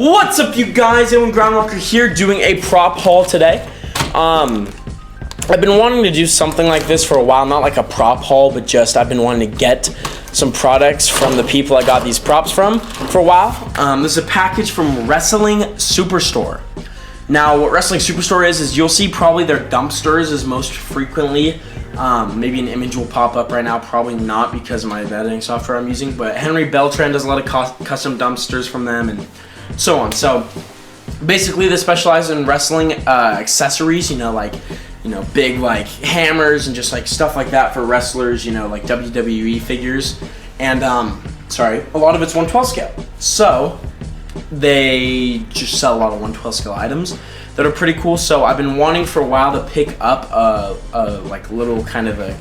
What's up, you guys? Edwin Groundwalker here doing a prop haul today. I've been wanting to do something like this for a while, not like a prop haul, but just I've been wanting to get some products from the people I got these props from for a while. This is a package from Wrestling Superstore. Now, what Wrestling Superstore is you'll see probably their dumpsters is most frequently. Maybe an image will pop up right now, probably not because of my editing software I'm using, but Henry Beltran does a lot of custom dumpsters from them and so on. So basically they specialize in wrestling accessories, big like hammers and just like stuff like that for wrestlers, like WWE figures. And a lot of it's 1/12 scale. So they just sell a lot of 1/12 scale items that are pretty cool. So I've been wanting for a while to pick up a little kind of a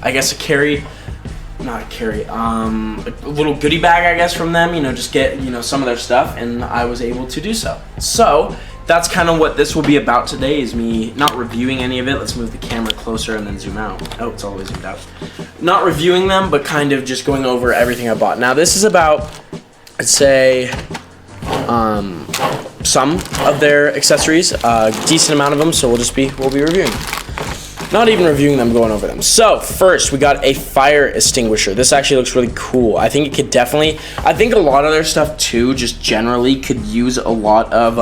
little goodie bag, I guess, from them, just get, some of their stuff, and I was able to do so. So that's kind of what this will be about today, is me not reviewing any of it. Let's move the camera closer and then zoom out. Oh, it's always zoomed out. Not reviewing them, but kind of just going over everything I bought. Now this is about, I'd say, some of their accessories, a decent amount of them, so we'll be reviewing. Not even reviewing them, going over them. So first, we got a fire extinguisher. This actually looks really cool. I think it could definitely, I think a lot of their stuff too, just generally could use a lot of,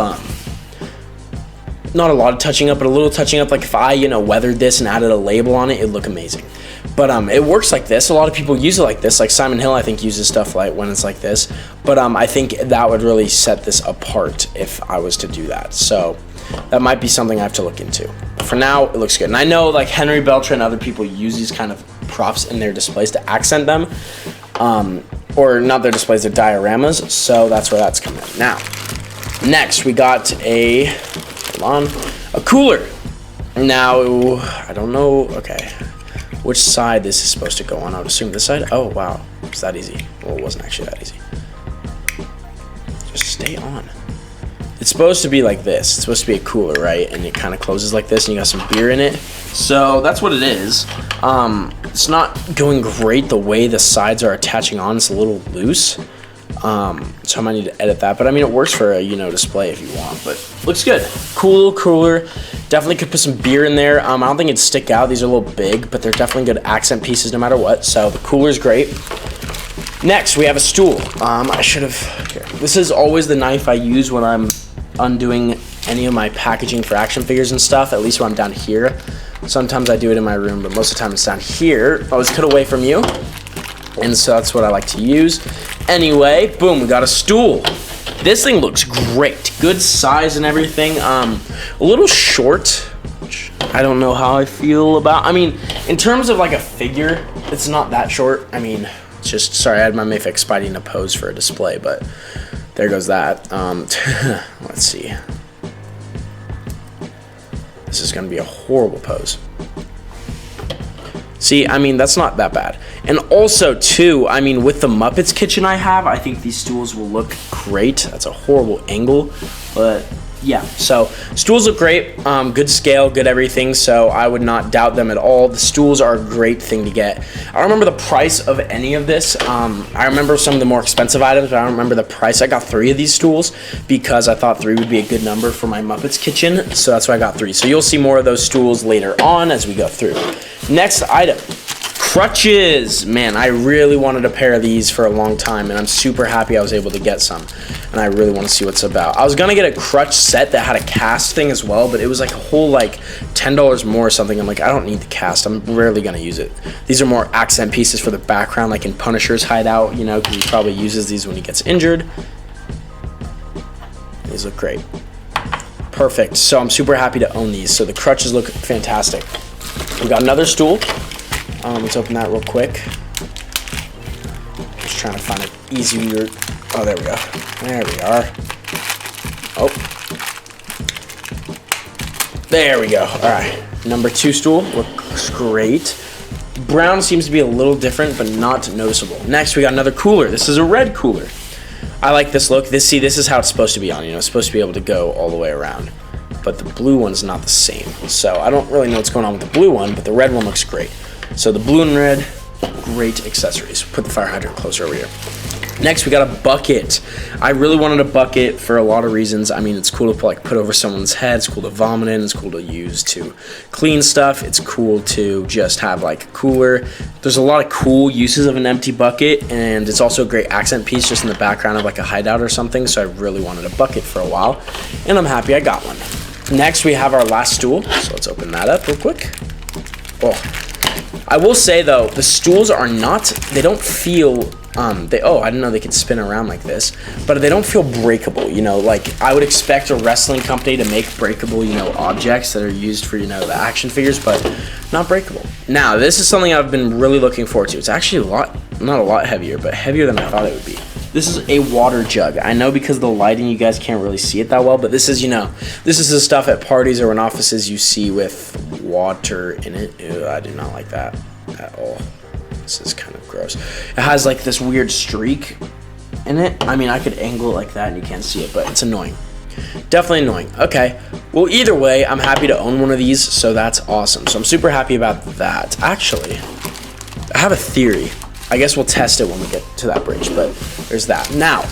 not a lot of touching up, but a little touching up. Like if I, weathered this and added a label on it, it'd look amazing. But it works like this. A lot of people use it like this. Like Simon Hill, I think, uses stuff like when it's like this. But I think that would really set this apart if I was to do that. So that might be something I have to look into. But for now, it looks good. And I know like Henry Beltran and other people use these kind of props in their displays to accent them. Or not their displays, their dioramas. So that's where that's coming in. Now, next we got a cooler. Now, I don't know, okay, which side this is supposed to go on. I would assume this side. Oh, wow, it's that easy. Well, it wasn't actually that easy. Just stay on. It's supposed to be like this. It's supposed to be a cooler, right? And it kind of closes like this, and you got some beer in it. So that's what it is. It's not going great the way the sides are attaching on. It's a little loose. So I might need to edit that, but I mean it works for a display if you want, but looks good. Cool cooler. Definitely could put some beer in there. I don't think it'd stick out. These are a little big, but they're definitely good accent pieces no matter what. So the cooler's great. Next we have a stool. I should have here. This is always the knife I use when I'm undoing any of my packaging for action figures and stuff, at least when I'm down here. Sometimes I do it in my room, but most of the time it's down here. I always cut away from you. And so that's what I like to use. Anyway, boom, we got a stool. This thing looks great. Good size and everything. A little short, which I don't know how I feel about. I mean, in terms of like a figure, it's not that short. I mean, it's just, sorry, I had my Mayfix Spidey in a pose for a display, but there goes that. Let's see. This is gonna be a horrible pose. See, I mean, that's not that bad. And also, too, I mean, with the Muppets kitchen I have, I think these stools will look great. That's a horrible angle, but yeah. So, stools look great, good scale, good everything, so I would not doubt them at all. The stools are a great thing to get. I don't remember the price of any of this. I remember some of the more expensive items, but I don't remember the price. I got 3 of these stools because I thought 3 would be a good number for my Muppets kitchen, so that's why I got 3. So you'll see more of those stools later on as we go through. Next item. Crutches. Man, I really wanted a pair of these for a long time, and I'm super happy I was able to get some, and I really want to see what's about. I was gonna get a crutch set that had a cast thing as well, but it was like a whole like $10 more or something. I'm like, I don't need the cast. I'm rarely gonna use it. These are more accent pieces for the background, like in Punisher's hideout, because he probably uses these when he gets injured. These look great. Perfect. So I'm super happy to own these. So the crutches look fantastic. We got another stool. Let's open that real quick. Just trying to find it easier. Oh, there we go. There we are. Oh. There we go. All right. Number 2 stool looks great. Brown seems to be a little different, but not noticeable. Next, we got another cooler. This is a red cooler. I like this look. This is how it's supposed to be on. It's supposed to be able to go all the way around. But the blue one's not the same. So I don't really know what's going on with the blue one, but the red one looks great. So the blue and red, great accessories. Put the fire hydrant closer over here. Next, we got a bucket. I really wanted a bucket for a lot of reasons. I mean, it's cool to put over someone's head. It's cool to vomit in. It's cool to use to clean stuff. It's cool to just have like a cooler. There's a lot of cool uses of an empty bucket, and it's also a great accent piece just in the background of like a hideout or something. So I really wanted a bucket for a while, and I'm happy I got one. Next, we have our last stool. So let's open that up real quick. Oh, I will say though, the stools are not, they don't feel, I didn't know they could spin around like this, but they don't feel breakable, you know, like I would expect a wrestling company to make breakable, you know, objects that are used for, you know, the action figures, but not breakable. Now, this is something I've been really looking forward to. It's actually not a lot heavier, but heavier than I thought it would be. This is a water jug. I know because of the lighting, you guys can't really see it that well, but this is, you know, this is the stuff at parties or in offices you see with water in it. Ew, I do not like that at all. This is kind of gross. It has like this weird streak in it. I mean, I could angle it like that and you can't see it, but it's annoying. Definitely annoying. Okay, well, either way, I'm happy to own one of these, so that's awesome. So I'm super happy about that. Actually, I have a theory. I guess we'll test it when we get to that bridge, but there's that. Now,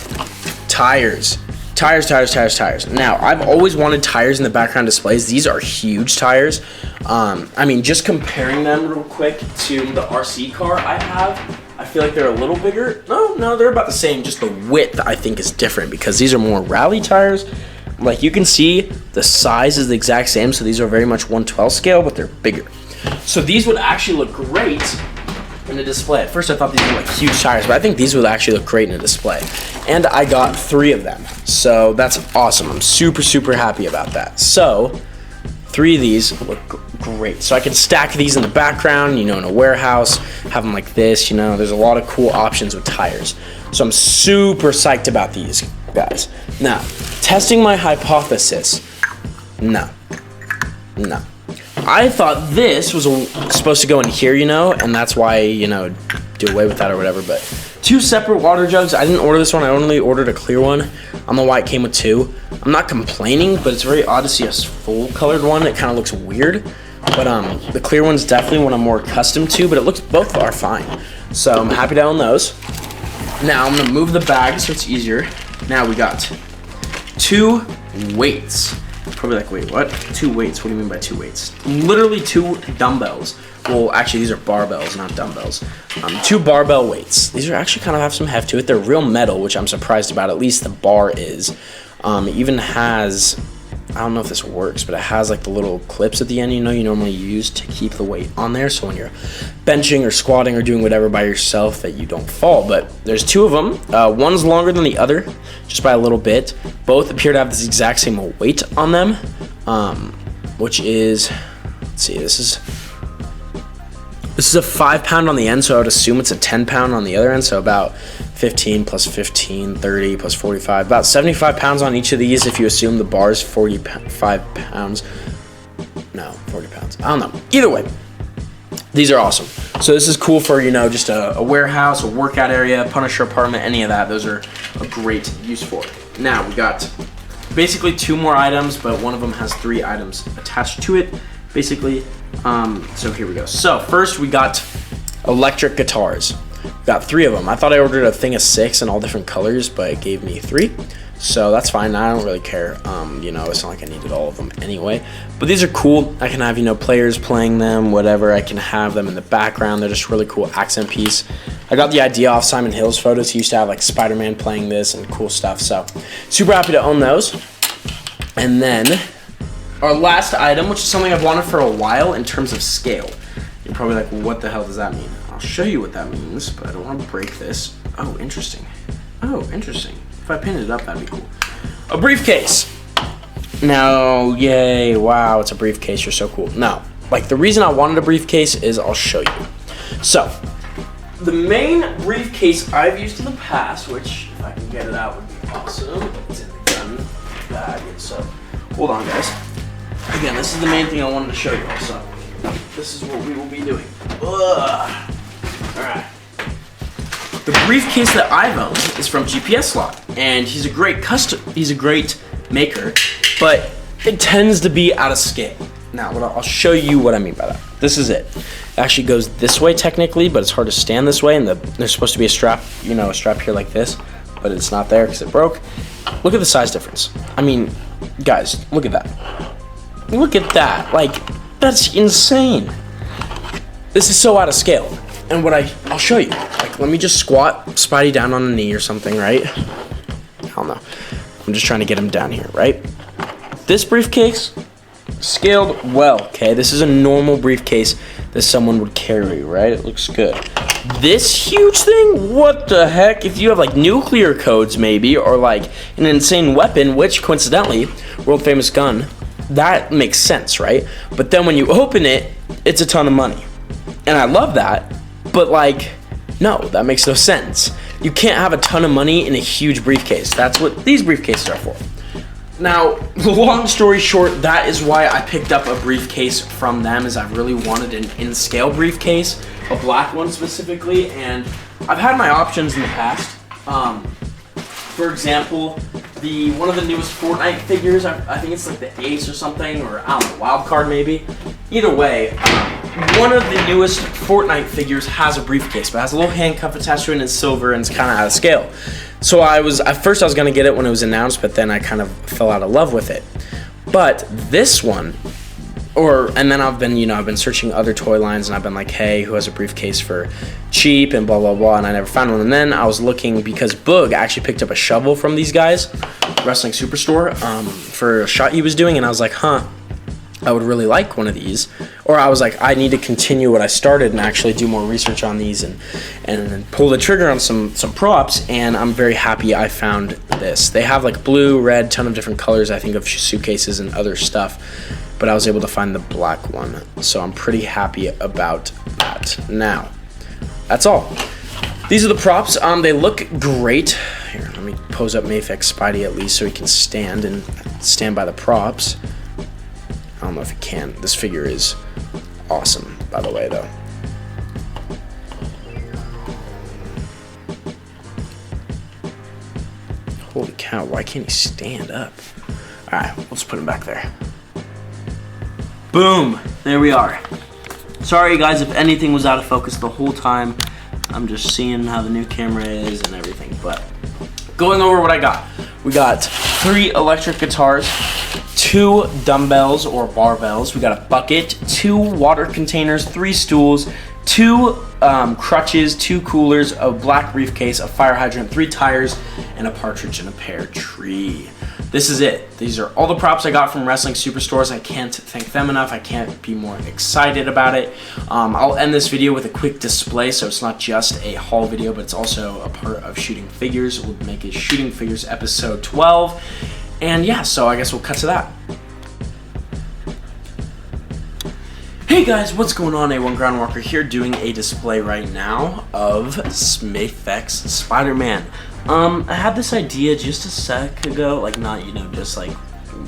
tires. Tires. Now, I've always wanted tires in the background displays. These are huge tires. I mean, just comparing them real quick to the RC car I have, I feel like they're a little bigger. No, they're about the same. Just the width, I think, is different because these are more rally tires. Like, you can see the size is the exact same, so these are very much 1/12 scale, but they're bigger. So these would actually look great in a display. At first I thought these were like huge tires, but I think these would actually look great in a display. And I got 3 of them, so that's awesome. I'm super happy about that. So 3 of these look great. So I can stack these in the background, you know, in a warehouse, have them like this, you know. There's a lot of cool options with tires. So I'm super psyched about these guys. Now, testing my hypothesis. No. I thought this was supposed to go in here, you know, and that's why, you know, do away with that or whatever, but 2 separate water jugs. I didn't order this one. I only ordered a clear one. I don't know why it came with 2. I'm not complaining, but it's very odd to see a full colored one. It kind of looks weird, but the clear one's definitely one I'm more accustomed to, but it looks, both are fine. So I'm happy to own those. Now I'm gonna move the bag so it's easier. Now we got 2 weights. Probably like, wait, what? 2 weights? What do you mean by 2 weights? Literally 2 dumbbells. Well, actually, these are barbells, not dumbbells. 2 barbell weights. These are actually kind of have some heft to it. They're real metal, which I'm surprised about. At least the bar is. It even has, I don't know if this works, but it has like the little clips at the end, you know, you normally use to keep the weight on there. So when you're benching or squatting or doing whatever by yourself that you don't fall. But there's 2 of them. One's longer than the other, just by a little bit. Both appear to have this exact same weight on them, which is, let's see, this is a 5 pound on the end, so I would assume it's a 10 pound on the other end, so about 15 plus 15, 30 plus 45, about 75 pounds on each of these if you assume the bar is 45 pounds. No, 40 pounds. I don't know. Either way, these are awesome. So this is cool for, you know, just a warehouse, a workout area, Punisher apartment, any of that. Those are a great use for it. Now we got basically 2 more items, but one of them has 3 items attached to it, basically. So here we go. So first we got electric guitars. Got 3 of them. I thought I ordered a thing of 6 in all different colors, but it gave me 3. So that's fine. I don't really care. You know, it's not like I needed all of them anyway. But these are cool. I can have, you know, players playing them, whatever. I can have them in the background. They're just really cool accent piece. I got the idea off Simon Hill's photos. He used to have like Spider-Man playing this and cool stuff. So super happy to own those. And then our last item, which is something I've wanted for a while in terms of scale. You're probably like, well, what the hell does that mean? I'll show you what that means, but I don't want to break this. Oh, interesting. If I pinned it up, that'd be cool. A briefcase. Now, yay, wow, it's a briefcase. You're so cool. Now, like, the reason I wanted a briefcase is I'll show you. So, the main briefcase I've used in the past, which if I can get it out would be awesome. It's in the gun bag, so hold on, guys. Again, this is the main thing I wanted to show you also. This is what we will be doing. Ugh. All right. The briefcase that I've owned is from GPS Slot, and he's a great maker, but it tends to be out of scale. Now, I'll show you what I mean by that. This is it. actually goes this way technically, but it's hard to stand this way, and there's supposed to be a strap, you know, a strap here like this, but it's not there because it broke. Look at the size difference. I mean, guys, look at that. Look at that. Like, that's insane. This is so out of scale. And I'll show you. Like, let me just squat Spidey down on a knee or something, right? I don't know. I'm just trying to get him down here, right? This briefcase, scaled well, okay? This is a normal briefcase that someone would carry, right? It looks good. This huge thing, what the heck? If you have like nuclear codes maybe, or like an insane weapon, which coincidentally, world famous gun, that makes sense, right? But then when you open it, it's a ton of money. And I love that, but like, no, that makes no sense. You can't have a ton of money in a huge briefcase. That's what these briefcases are for. Now, long story short, that is why I picked up a briefcase from them, is I really wanted an in-scale briefcase, a black one specifically, and I've had my options in the past. For example, one of the newest Fortnite figures, I think it's like the Ace or something, or I don't know, Wild Card maybe. Either way, one of the newest Fortnite figures has a briefcase, but it has a little handcuff attached to it, and it's silver, and it's kind of out of scale. So at first I was gonna get it when it was announced, but then I kind of fell out of love with it. But this one, and then I've been searching other toy lines, and I've been like, hey, who has a briefcase for cheap and blah blah blah, and I never found one. And then I was looking because Boog actually picked up a shovel from these guys, Wrestling Superstore, for a shot he was doing, and I was like, I would really like one of these. Or I was like, I need to continue what I started and actually do more research on these and pull the trigger on some props, and I'm very happy I found this. They have like blue, red, ton of different colors, I think, of suitcases and other stuff, but I was able to find the black one, so I'm pretty happy about that. Now, that's all. These are the props. They look great. Here, let me pose up Mayfix Spidey at least so he can stand by the props. I don't know if it can. This figure is awesome, by the way, though. Holy cow, why can't he stand up? Alright, let's put him back there. Boom! There we are. Sorry, guys, if anything was out of focus the whole time. I'm just seeing how the new camera is and everything, but going over what I got. We got 3 electric guitars, 2 dumbbells or barbells, we got a bucket, 2 water containers, 3 stools, 2 crutches, 2 coolers, a black briefcase, a fire hydrant, 3 tires, and a partridge in a pear tree. This is it. These are all the props I got from Wrestling Superstores. I can't thank them enough. I can't be more excited about it. I'll end this video with a quick display, so it's not just a haul video, but it's also a part of Shooting Figures. We'll make it Shooting Figures episode 12. And yeah, so I guess we'll cut to that. Hey guys, what's going on? A1 Groundwalker here, doing a display right now of Mayfix Spider-Man. I had this idea just a sec ago, like not, just like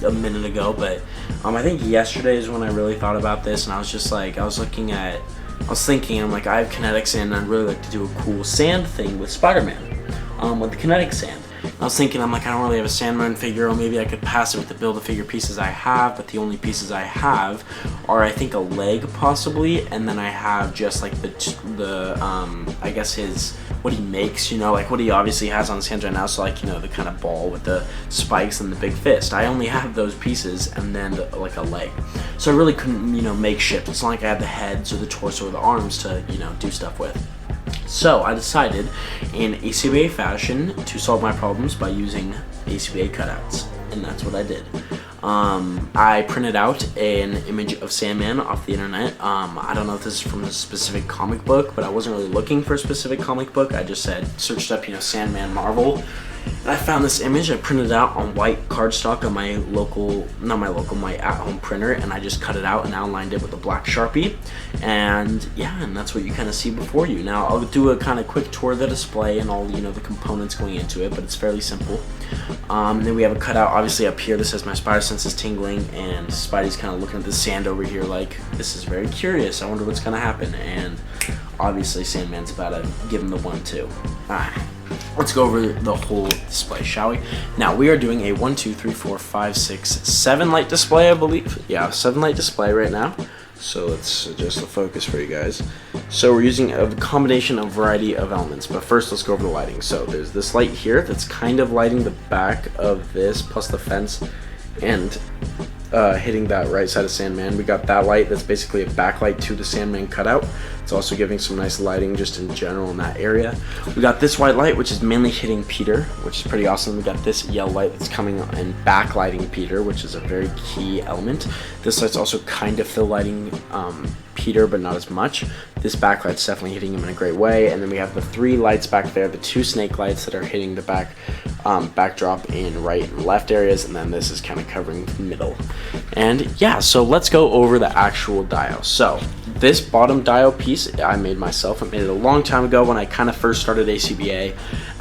a minute ago, but I think yesterday is when I really thought about this, and I was just like, I was thinking, I'm like, I have kinetic sand, and I'd really like to do a cool sand thing with Spider-Man, with the kinetic sand. I was thinking, I don't really have a Sandman figure, or maybe I could pass it with the Build-A-Figure pieces I have, but the only pieces I have are, I think, a leg, possibly, and then I have just, like, I guess what he makes, like what he obviously has on his hands right now, so, like, the kind of ball with the spikes and the big fist. I only have those pieces, and then, like, a leg. So I really couldn't, make shift. It's not like I had the heads or the torso or the arms to, do stuff with. So I decided in ACBA fashion to solve my problems by using ACBA cutouts, and that's what I did. I printed out an image of Sandman off the internet. I don't know if this is from a specific comic book, but I wasn't really looking for a specific comic book. I just searched up, Sandman Marvel. And I found this image. I printed it out on white cardstock on my at-home printer, and I just cut it out and outlined it with a black Sharpie. And yeah, and that's what you kind of see before you. Now I'll do a kind of quick tour of the display and all the components going into it, but it's fairly simple. And then we have a cutout obviously up here that says my spider sense is tingling, and Spidey's kind of looking at the sand over here like, this is very curious, I wonder what's gonna happen. And obviously Sandman's about to give him the 1-2. Alright, let's go over the whole display, shall we? Now we are doing a 1, 2, 3, 4, 5, 6, 7 light display, I believe. Yeah, 7 light display right now. So let's adjust the focus for you guys. So we're using a combination of variety of elements, but first let's go over the lighting. So there's this light here that's kind of lighting the back of this plus the fence and hitting that right side of Sandman. We got that light that's basically a backlight to the Sandman cutout. It's also giving some nice lighting just in general in that area. We got this white light, which is mainly hitting Peter, which is pretty awesome. We got this yellow light that's coming and backlighting Peter, which is a very key element. This light's also kind of fill lighting Peter, but not as much. This backlight's definitely hitting him in a great way. And then we have the 3 lights back there, the 2 snake lights that are hitting the backdrop in right and left areas, and then this is kind of covering the middle. And yeah, so let's go over the actual dial. So this bottom dial piece I made myself. I made it a long time ago when I kind of first started ACBA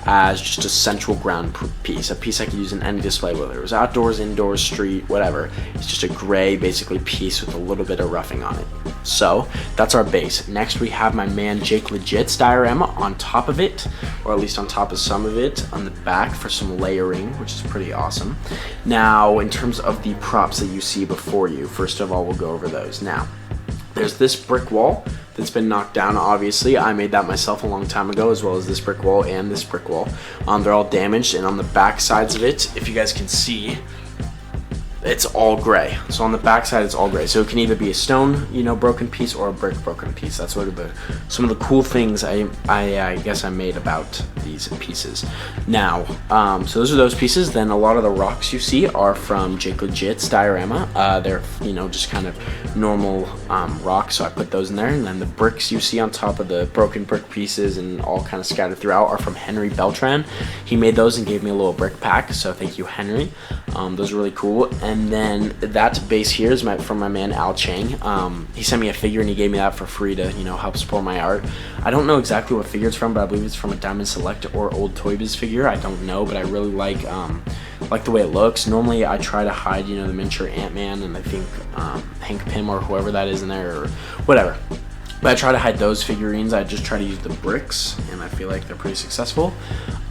as just a central ground piece, a piece I could use in any display, whether it was outdoors, indoors, street, whatever. It's just a gray basically piece with a little bit of roughing on it. So that's our base. Next we have my man Jake Legit's diorama on top of it, or at least on top of some of it on the back for some layering, which is pretty awesome. Now in terms of the props that you see before you, first of all we'll go over those. Now there's this brick wall that's been knocked down. Obviously I made that myself a long time ago, as well as this brick wall and this brick wall. They're all damaged, and on the back sides of it, if you guys can see, it's all gray. So on the back side it's all gray, so it can either be a stone, you know, broken piece or a brick broken piece. That's what some of the cool things I guess I made about these pieces. Now so those are those pieces. Then a lot of the rocks you see are from Jake Legit's diorama. They're, you know, just kind of normal rocks, so I put those in there. And then the bricks you see on top of the broken brick pieces and all kind of scattered throughout are from Henry Beltran. He made those and gave me a little brick pack, so thank you, Henry. Those are really cool. And then that base here is from my man Al Chang. He sent me a figure and he gave me that for free to, you know, help support my art. I don't know exactly what figure it's from, but I believe it's from a Diamond Select or Old Toy Biz figure. I don't know, but I really like the way it looks. Normally I try to hide, you know, the miniature Ant-Man and I think Hank Pym or whoever that is in there or whatever. But I try to hide those figurines. I just try to use the bricks, and I feel like they're pretty successful.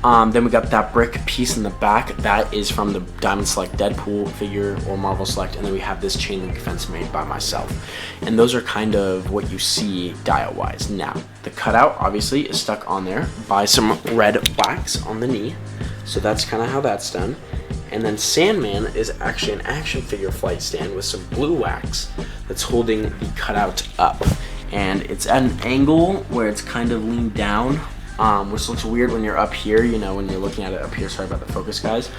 Then we got that brick piece in the back. That is from the Diamond Select Deadpool figure or Marvel Select. And then we have this chain link fence made by myself. And those are kind of what you see dial-wise. Now, the cutout obviously is stuck on there by some red wax on the knee. So that's kind of how that's done. And then Sandman is actually an action figure flight stand with some blue wax that's holding the cutout up. And it's at an angle where it's kind of leaned down, which looks weird when you're up here, you know, when you're looking at it up here. Sorry about the focus, guys.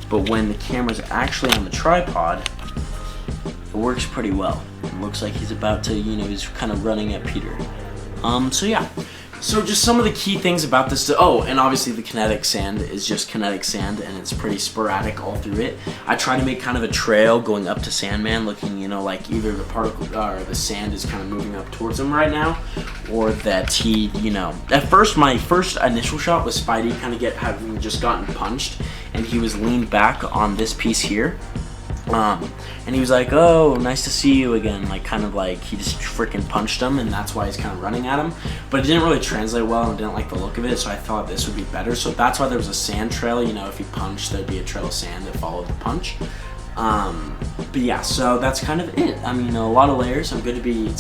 But when the camera's actually on the tripod, it works pretty well. It looks like he's about to, you know, he's kind of running at Peter. So yeah. So just some of the key things about this. Oh, and obviously the kinetic sand is just kinetic sand, and it's pretty sporadic all through it. I try to make kind of a trail going up to Sandman, looking, you know, like either the particle or the sand is kind of moving up towards him right now, or that he, you know, at first my first initial shot was Spidey kind of having just gotten punched, and he was leaned back on this piece here. And he was like, oh, nice to see you again, like kind of like he just freaking punched him, and that's why he's kind of running at him. But it didn't really translate well, and I didn't like the look of it, so I thought this would be better. So that's why there was a sand trail. You know, if he punched, there'd be a trail of sand that followed the punch. But yeah, so that's kind of it. I mean, a lot of layers. It's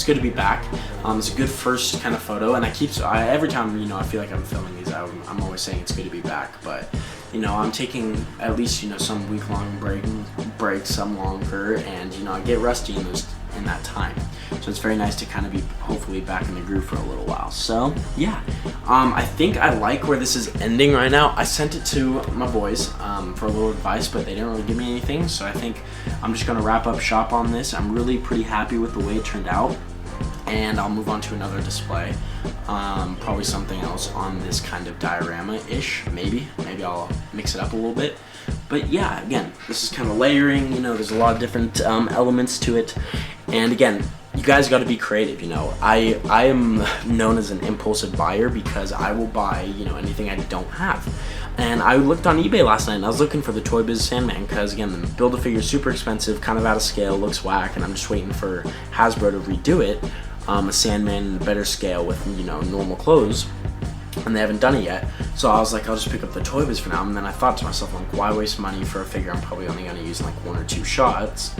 good to be back. It's a good first kind of photo, and every time, you know, I feel like I'm filming these out, I'm always saying it's good to be back. But you know, I'm taking at least, you know, some week-long breaks, some longer, and you know, I get rusty in that time. So it's very nice to kind of be hopefully back in the groove for a little while. So yeah, I think I like where this is ending right now. I sent it to my boys for a little advice, but they didn't really give me anything. So I think I'm just gonna wrap up shop on this. I'm really pretty happy with the way it turned out, and I'll move on to another display. Probably something else on this kind of diorama-ish. Maybe I'll mix it up a little bit. But yeah, again, this is kind of layering, you know, there's a lot of different elements to it. And again, you guys got to be creative, you know. I am known as an impulsive buyer because I will buy, you know, anything I don't have. And I looked on eBay last night and I was looking for the Toy Biz Sandman because, again, the Build-A-Figure is super expensive, kind of out of scale, looks whack, and I'm just waiting for Hasbro to redo it. A Sandman in a better scale with, you know, normal clothes, and they haven't done it yet. So I was like, I'll just pick up the Toy Biz for now. And then I thought to myself, like, why waste money for a figure I'm probably only going to use in like 1 or 2 shots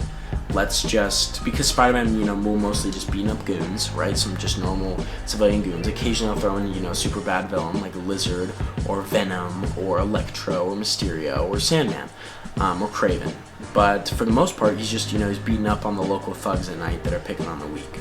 let's just, because Spider-Man, you know, will mostly just beating up goons, right? Some just normal civilian goons. Occasionally I'll throw in, you know, a super bad villain like a Lizard or Venom or Electro or Mysterio or Sandman or Kraven. But for the most part, he's just, you know, he's beating up on the local thugs at night that are picking on the weak.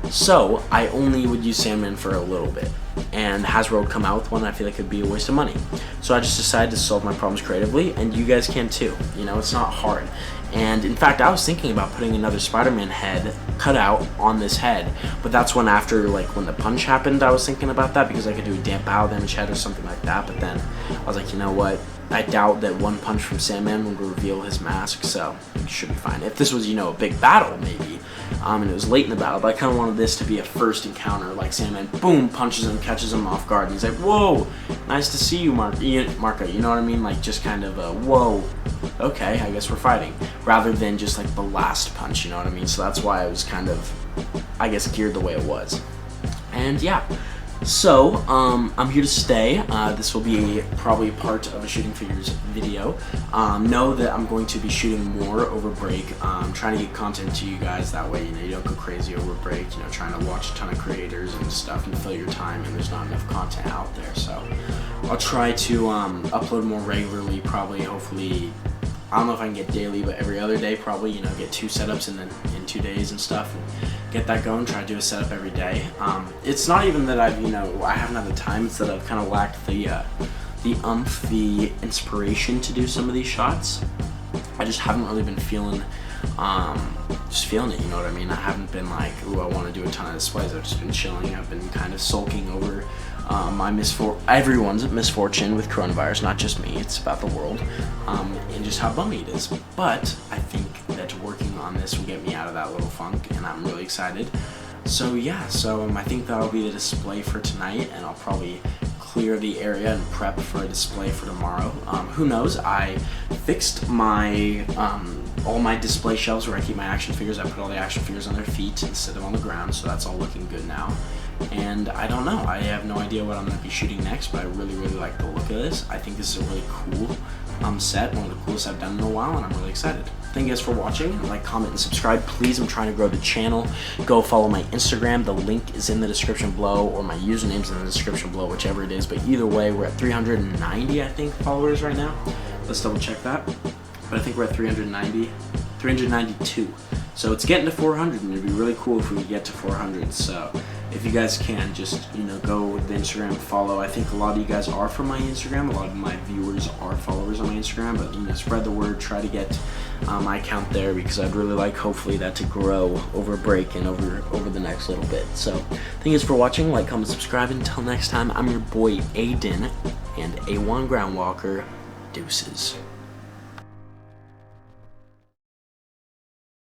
So I only would use Sandman for a little bit, and Hasbro would come out with one. I feel like it'd be a waste of money. So I just decided to solve my problems creatively, and you guys can too. You know, it's not hard. And in fact, I was thinking about putting another Spider-Man head cut out on this head, but that's when after, like, when the punch happened, I was thinking about that because I could do a damp bow damage head or something like that. But then I was like, you know what? I doubt that one punch from Sandman would reveal his mask, so it should be fine. If this was, you know, a big battle, maybe, and it was late in the battle, but I kind of wanted this to be a first encounter, like Sandman, boom, punches him, catches him off guard, and he's like, whoa, nice to see you, Marco, you know what I mean? Like, just kind of a, whoa, okay, I guess we're fighting, rather than just, like, the last punch, you know what I mean? So that's why I was kind of, I guess, geared the way it was. And, yeah. So, I'm here to stay. This will be probably part of a shooting figures video. Know that I'm going to be shooting more over break. Trying to get content to you guys, that way, you know, you don't go crazy over break, you know, trying to watch a ton of creators and stuff and fill your time, and there's not enough content out there. So, I'll try to upload more regularly, probably, hopefully, I don't know if I can get daily, but every other day probably, you know, get 2 setups in 2 days and stuff, and get that going, try to do a setup every day. It's not even that I've, you know, I haven't had the time, it's that I've kind of lacked the inspiration to do some of these shots. I just haven't really been feeling, just feeling it, you know what I mean? I haven't been like, ooh, I want to do a ton of displays. I've just been chilling. I've been kind of sulking over everyone's misfortune with coronavirus, not just me, it's about the world, and just how bummy it is. But I think that working on this will get me out of that little funk, and I'm really excited. So yeah, I think that'll be the display for tonight, and I'll probably clear the area and prep for a display for tomorrow. Who knows? I fixed my all my display shelves where I keep my action figures. I put all the action figures on their feet instead of on the ground, so that's all looking good now. And I don't know, I have no idea what I'm going to be shooting next, but I really like the look of this. I think this is a really cool set, one of the coolest I've done in a while, and I'm really excited. Thank you guys for watching. Like, comment, and subscribe. Please, I'm trying to grow the channel. Go follow my Instagram. The link is in the description below, or my username's in the description below, whichever it is. But either way, we're at 390, I think, followers right now. Let's double check that. But I think we're at 392. So it's getting to 400, and it'd be really cool if we could get to 400. So if you guys can, just, you know, go to the Instagram and follow. I think a lot of you guys are from my Instagram. A lot of my viewers are followers on my Instagram, but, you know, spread the word. Try to get my account there, because I'd really like, hopefully, that to grow over break and over the next little bit. So thank you for watching. Like, comment, subscribe. Until next time, I'm your boy Aiden, and A1 Groundwalker. Deuces.